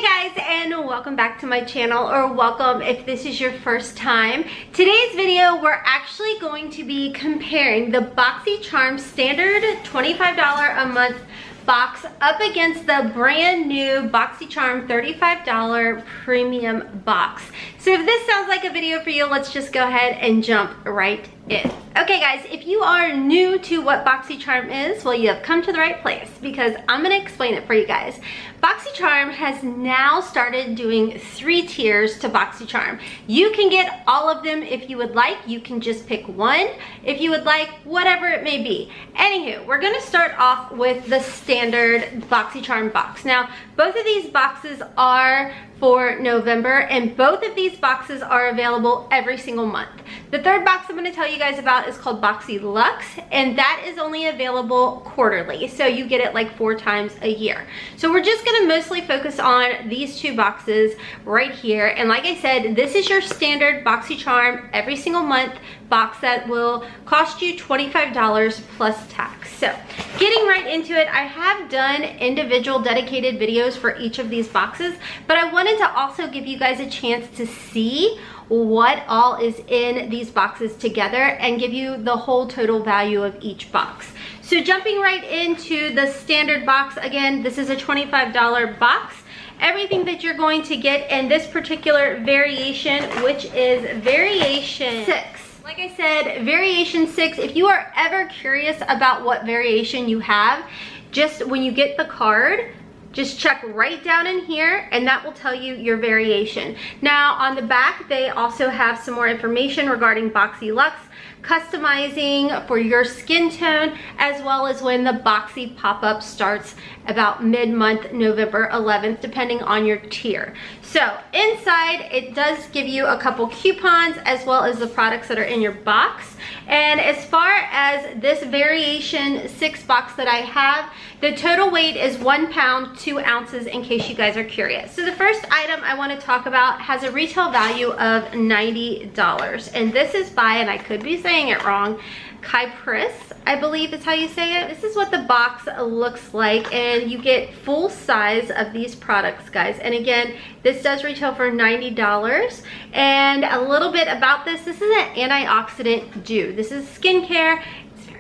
Hey guys, and welcome back to my channel, or welcome if this is your first time. Today's video, we're actually going to be comparing the Boxycharm Standard $25 a month box up against the brand new Boxycharm $35 Premium Box. So if this sounds like a video for you, let's just go ahead and jump right in. Okay guys, if you are new to what Boxycharm is, well, you have come to the right place because I'm gonna explain it for you guys. Boxycharm has now started doing 3 tiers to Boxycharm. You can get all of them if you would like. You can just pick one if you would like, whatever it may be. Anywho, we're gonna start off with the standard Boxycharm box. Now, both of these boxes are for November, and both of these boxes are available every single month. The third box I'm going to tell you guys about is called Boxy Luxe, and that is only available quarterly, so you get it like 4 times a year. So we're just going to mostly focus on these 2 boxes right here, and like I said, this is your standard Boxycharm every single month box that will cost you $25 plus tax. So getting right into it, I have done individual dedicated videos for each of these boxes, but I wanted to also give you guys a chance to see what all is in these boxes together and give you the whole total value of each box. So jumping right into the standard box, again, this is a $25 box. Everything that you're going to get in this particular variation, which is variation 6. Like I said, variation 6, if you are ever curious about what variation you have, just when you get the card, just check right down in here and that will tell you your variation. Now on the back, they also have some more information regarding Boxy Luxe, customizing for your skin tone, as well as when the Boxy pop-up starts about mid-month, November 11th, depending on your tier. So inside, it does give you a couple coupons as well as the products that are in your box. And as far as this variation 6 box that I have, the total weight is 1 pound, 2 ounces, in case you guys are curious. So the first item I want to talk about has a retail value of $90. And this is by, and I could be saying it wrong, Kypris, I believe is how you say it. This is what the box looks like, and you get full size of these products, guys. And again, this does retail for $90. And a little bit about this, this is an antioxidant dew. This is skincare.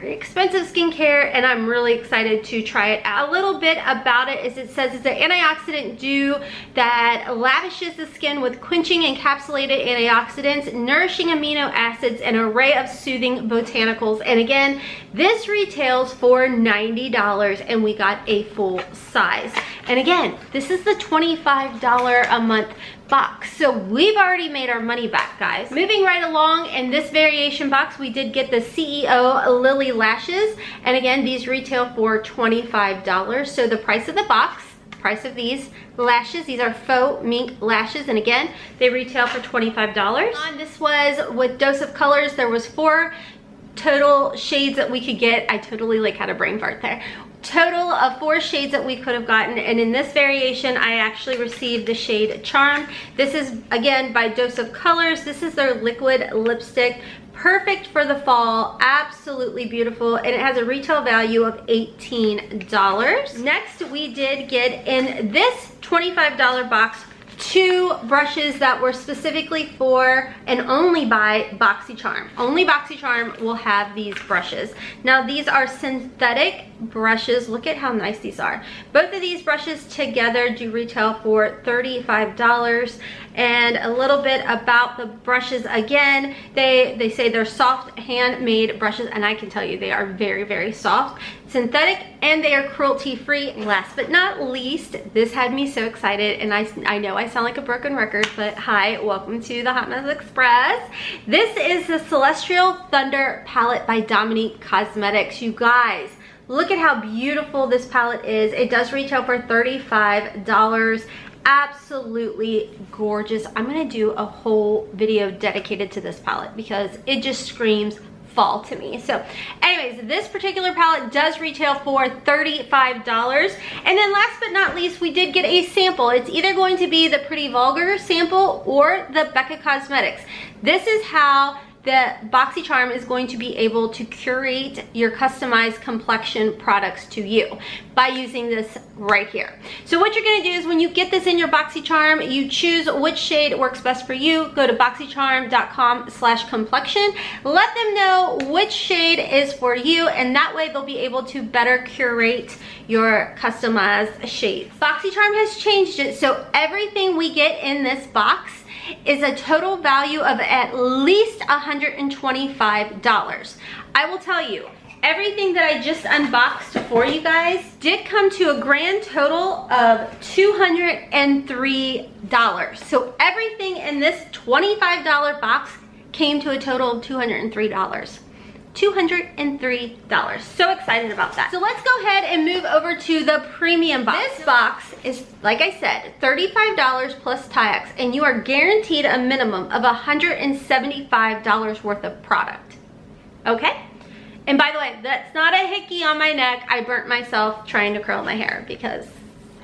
Expensive skincare, and I'm really excited to try it out. A little bit about it is it says it's an antioxidant dew that lavishes the skin with quenching encapsulated antioxidants, nourishing amino acids, and an array of soothing botanicals. And again, this retails for $90, and we got a full size. And again, this is the $25 a month box, so we've already made our money back, guys. Moving right along, in this variation box, we did get the CEO Lily lashes, and again, these retail for $25. So the price of the box, price of these lashes, these are faux mink lashes, and again, they retail for $25. This was with Dose of Colors. There was 4 total shades that we could get. I totally like had a brain fart there. Total of 4 shades that we could have gotten, and in this variation I actually received the shade Charm. This is again by Dose of Colors. This is their liquid lipstick, perfect for the fall, absolutely beautiful, and it has a retail value of $18. Next, we did get in this $25 box 2 brushes that were specifically for and only by Boxycharm. Only Boxycharm will have these brushes. Now these are synthetic brushes. Look at how nice these are. Both of these brushes together do retail for $35. And a little bit about the brushes, again, they say they're soft handmade brushes, and I can tell you they are very, very soft, synthetic, and they are cruelty free. Last but not least, this had me so excited, and I know I sound like a broken record, but hi, welcome to the Hotmess Express. This is the Celestial Thunder palette by Dominique Cosmetics. You guys, look at how beautiful this palette is. It does retail for $35. Absolutely gorgeous. I'm gonna do a whole video dedicated to this palette because it just screams fall to me. So anyways, this particular palette does retail for $35. And then last but not least, we did get a sample. It's either going to be the Pretty Vulgar sample or the Becca Cosmetics. This is how the Boxycharm is going to be able to curate your customized complexion products to you by using this right here. So what you're gonna do is when you get this in your Boxycharm, you choose which shade works best for you. Go to boxycharm.com/complexion. Let them know which shade is for you, and that way they'll be able to better curate your customized shades. Boxycharm has changed it, so everything we get in this box is a total value of at least $125. I will tell you, everything that I just unboxed for you guys did come to a grand total of $203. So everything in this $25 box came to a total of $203. $203. So excited about that. So let's go ahead and move over to the premium box. This box is, like I said, $35 plus tax, and you are guaranteed a minimum of $175 worth of product. Okay? And by the way, that's not a hickey on my neck. I burnt myself trying to curl my hair because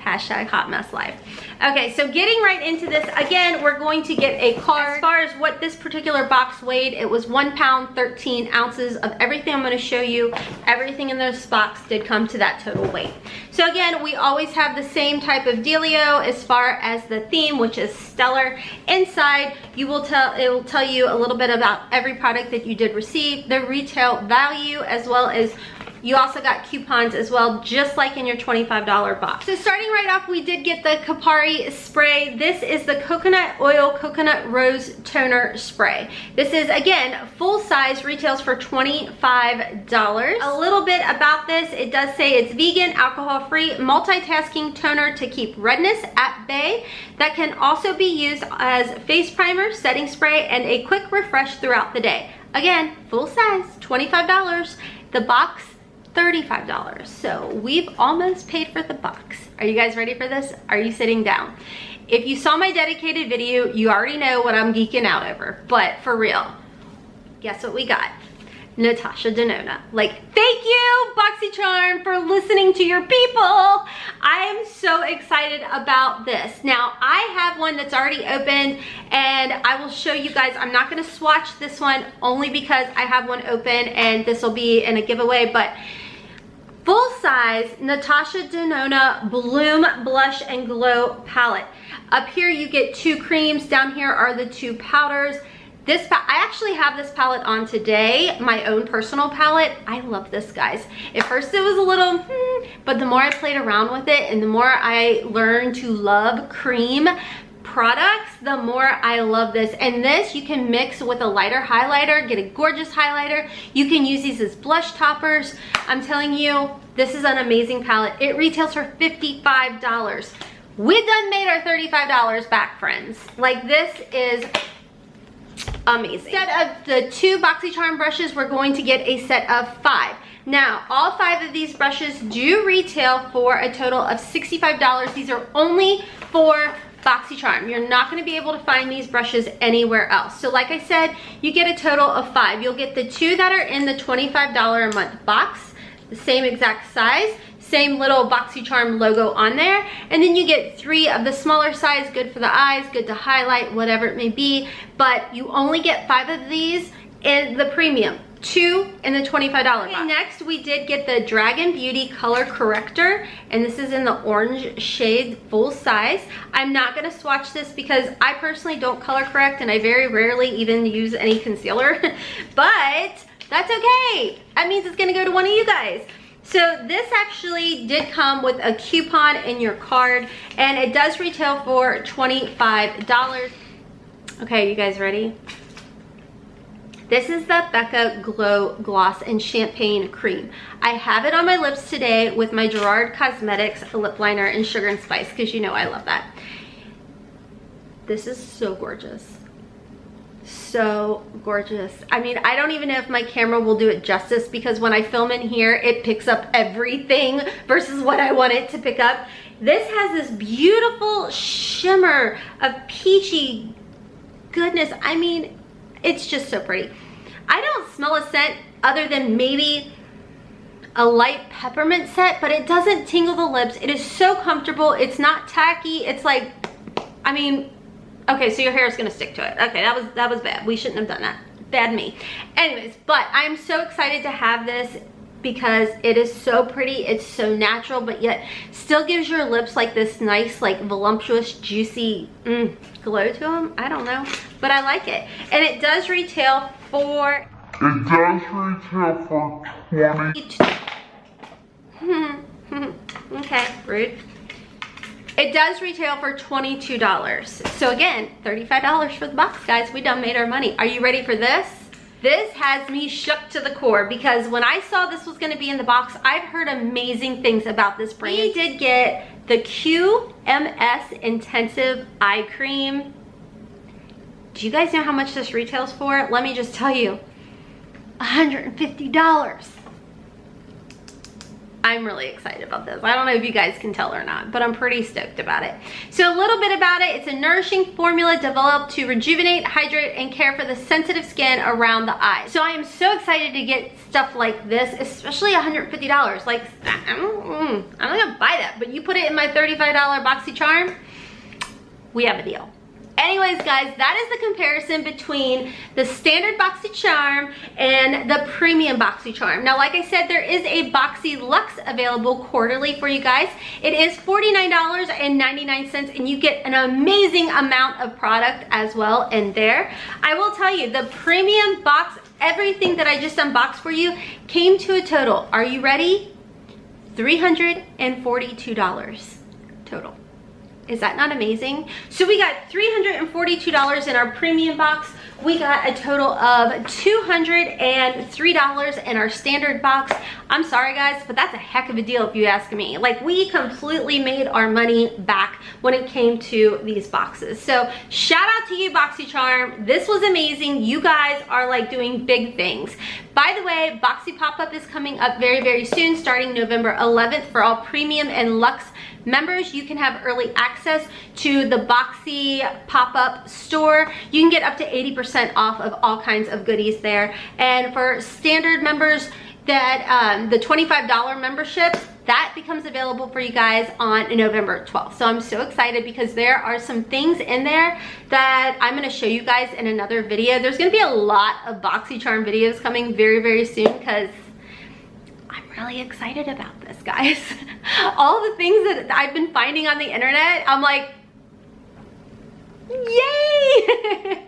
#HotmessLive. Okay, so getting right into this, again, we're going to get a card. As far as what this particular box weighed, it was 1 pound, 13 ounces of everything I'm gonna show you. Everything in this box did come to that total weight. So again, we always have the same type of dealio as far as the theme, which is stellar. Inside, it will tell you a little bit about every product that you did receive, the retail value, as well as you also got coupons as well, just like in your $25 box. So starting right off, we did get the Kapari spray. This is the coconut oil, coconut rose toner spray. This is, again, full size, retails for $25. A little bit about this, it does say it's vegan, alcohol-free, multitasking toner to keep redness at bay. That can also be used as face primer, setting spray, and a quick refresh throughout the day. Again, full size, $25. The box, $35. So we've almost paid for the box. Are you guys ready for this? Are you sitting down? If you saw my dedicated video, you already know what I'm geeking out over. But for real, guess what we got? Natasha Denona. Like, thank you, Boxycharm, for listening to your people. I am so excited about this. Now, I have one that's already opened, and I will show you guys. I'm not gonna swatch this one only because I have one open, and this will be in a giveaway, but full size Natasha Denona Bloom Blush and Glow Palette. Up here you get 2 creams. Down here are the 2 powders. I actually have this palette on today, my own personal palette. I love this, guys. At first it was a little, but the more I played around with it and the more I learned to love cream products, the more I love this. And this you can mix with a lighter highlighter, get a gorgeous highlighter. You can use these as blush toppers. I'm telling you, this is an amazing palette. It retails for $55. We done made our $35 back, friends. Like, this is amazing. Instead of the 2 Boxycharm brushes, we're going to get a set of 5. Now, all 5 of these brushes do retail for a total of $65. These are only for Boxycharm. You're not going to be able to find these brushes anywhere else. So like I said, you get a total of 5. You'll get the 2 that are in the $25 a month box, the same exact size, same little Boxycharm logo on there, and then you get 3 of the smaller size, good for the eyes, good to highlight, whatever it may be, but you only get 5 of these in the premium, 2 in the $25 box. Okay, next we did get the Dragon Beauty Color Corrector, and this is in the orange shade, full size. I'm not gonna swatch this because I personally don't color correct, and I very rarely even use any concealer, but that's okay. That means it's gonna go to one of you guys. So this actually did come with a coupon in your card, and it does retail for $25. Okay, you guys ready? This is the Becca Glow Gloss and Champagne Cream. I have it on my lips today with my Gerard Cosmetics lip liner in Sugar and Spice, because you know I love that. This is so gorgeous. So gorgeous. I mean, I don't even know if my camera will do it justice, because when I film in here, it picks up everything versus what I want it to pick up. This has this beautiful shimmer of peachy goodness. I mean, it's just so pretty. I don't smell a scent other than maybe a light peppermint scent, but it doesn't tingle the lips. It is so comfortable. It's not tacky. It's like, I mean, okay, so your hair is gonna stick to it. Okay, that was bad. We shouldn't have done that. bad me. Anyways, but I'm so excited to have this because it is so pretty. It's so natural, but yet still gives your lips like this nice, like voluptuous, juicy glow to them. I don't know, but I like it. And it does retail for... Okay, rude. It does retail for $22. So again, $35 for the box, guys. We done made our money. Are you ready for this? This has me shook to the core because when I saw this was going to be in the box, I've heard amazing things about this brand. We did get the QMS Intensive Eye Cream. Do you guys know how much this retails for? Let me just tell you, $150. I'm really excited about this. I don't know if you guys can tell or not, but I'm pretty stoked about it. So a little bit about it. It's a nourishing formula developed to rejuvenate, hydrate, and care for the sensitive skin around the eyes. So I am so excited to get stuff like this, especially $150. Like, I'm not gonna buy that, but you put it in my $35 Boxycharm, we have a deal. Anyways, guys, that is the comparison between the standard Boxycharm and the premium Boxycharm. Now, like I said, there is a Boxy Luxe available quarterly for you guys. It is $49.99, and you get an amazing amount of product as well in there. I will tell you, the premium box, everything that I just unboxed for you, came to a total, are you ready? $342 total. Is that not amazing? So we got $342 in our premium box. We got a total of $203 in our standard box. I'm sorry guys, but that's a heck of a deal if you ask me. Like, we completely made our money back when it came to these boxes. So shout out to you, Boxycharm. This was amazing. You guys are like doing big things. By the way, Boxy pop-up is coming up very, very soon, starting November 11th for all premium and luxe members. You can have early access to the Boxy pop-up store. You can get up to 80% off of all kinds of goodies there. And for standard members, that the $25 membership, that becomes available for you guys on November 12th. So I'm so excited because there are some things in there that I'm going to show you guys in another video. There's going to be a lot of Boxycharm videos coming very, very soon because I'm really excited about this, guys. All the things that I've been finding on the internet, I'm like, yay!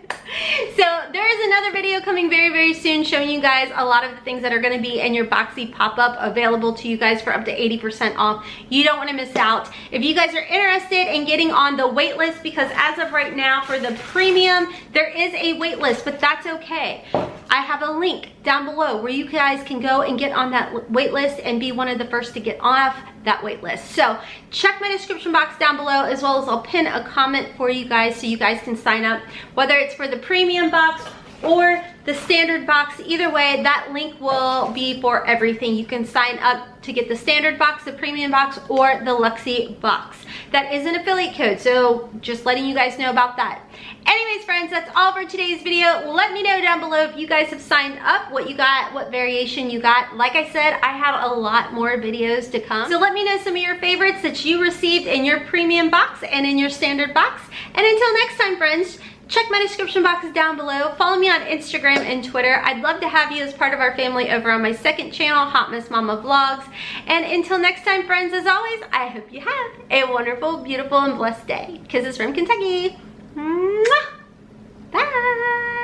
So there is another video coming very, very soon showing you guys a lot of the things that are going to be in your Boxy pop-up available to you guys for up to 80% off. You don't want to miss out. If you guys are interested in getting on the wait list, because as of right now for the premium, there is a wait list, but that's okay. I have a link down below where you guys can go and get on that wait list and be one of the first to get off that wait list. So check my description box down below, as well as I'll pin a comment for you guys so you guys can sign up, whether it's for the premium box or the standard box. Either way, that link will be for everything. You can sign up to get the standard box, the premium box, or the Luxy box. That is an affiliate code, so just letting you guys know about that. Anyways, friends, that's all for today's video. Let me know down below if you guys have signed up, what you got, what variation you got. Like I said, I have a lot more videos to come. So let me know some of your favorites that you received in your premium box and in your standard box. And until next time, friends, check my description boxes down below. Follow me on Instagram and Twitter. I'd love to have you as part of our family over on my second channel, Hotmessmommalive. And until next time, friends, as always, I hope you have a wonderful, beautiful, and blessed day. Kisses from Kentucky. Mwah! Bye.